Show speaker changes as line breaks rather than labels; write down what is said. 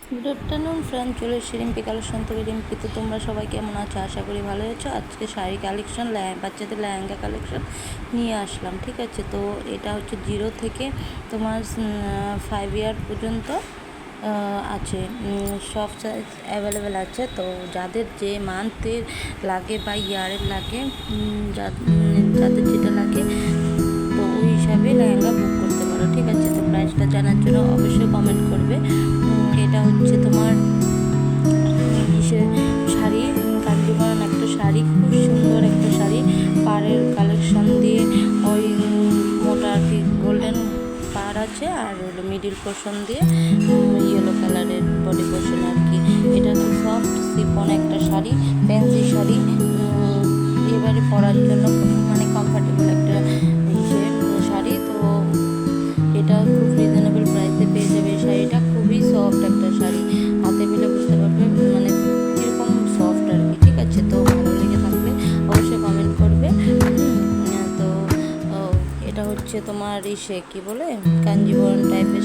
Good afternoon friend, চলে এসেছি Rimpi collection থেকে। রিম্পি, তো তোমরা সবাই কেমন আছো? আশা করি ভালো আছো। আজকে শাড়ি কালেকশন, বাচ্চাদের লেহেঙ্গা কালেকশন নিয়ে আসলাম। ঠিক আছে, তো এটা হচ্ছে 0 থেকে তোমার 5 ইয়ার পর্যন্ত আছে, সব সাইজ অ্যাভেলেবেল আছে। তো যাদের যে মান্থের লাগে বা ইয়ারের লাগে, যাদের যেটা লাগে, তো ওই হিসাবে লেহেঙ্গা বুক করতে পারো। ঠিক আছে, তো প্রাইসটা জানার জন্য অবশ্যই কমেন্ট করবে। এটা হচ্ছে তোমার শাড়ি, কাঞ্জিবরম একটা শাড়ি, খুব সুন্দর একটা শাড়ি। পাড়ের কালেকশন দিয়ে ওই মোটা আর কি গোল্ডেন পাড় আছে, আর হলো মিডিল পোর্শন দিয়ে ইয়েলো কালারের বডি পোর্শন আর কি। এটা হচ্ছে সফট সিফন একটা শাড়ি, ফ্যান্সি শাড়ি, এবারে পরার জন্য মানে কমফর্টেবল একটা শাড়ি। তো এটা খুব রিজনেবল প্রাইসে পেয়ে যাবে। এই শাড়িটা খুবই সফট একটা শাড়ি, হাতে পেলে বুঝতে পারবে মানে কীরকম সফট আর কি। ঠিক আছে, তো ভালো লেগে থাকলে অবশ্যই কমেন্ট করবে। তো এটা হচ্ছে তোমার কী বলে, কাঞ্জিবরম টাইপের